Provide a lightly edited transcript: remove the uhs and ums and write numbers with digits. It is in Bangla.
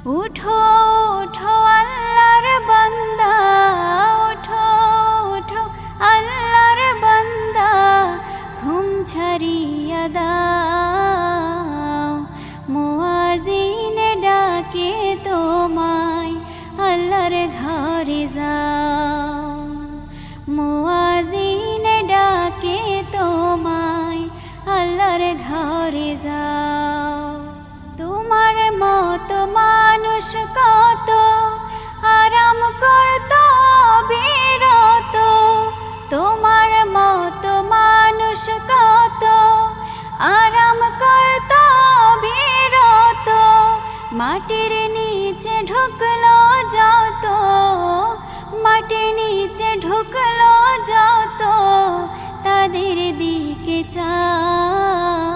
উঠো উঠো আল্লাহর বান্দা, উঠো উঠো আল্লাহর বান্দা, ঘুম ছাড়িয়া দাও। মুয়াজ্জিন ডাকে তোমায়, আল্লাহর ঘরে যাও। মুয়াজ্জিন ডাকে তোমায়, আল্লাহর ঘরে যাও। তোমার মতো মানুষ কত আরাম করত বিরত, তোমার মতো মানুষ কত আরাম করত বিরত। মাটির নিচে ঢুকলো যত, মাটির নিচে ঢুকলো যত, তাদের দিকে চাও।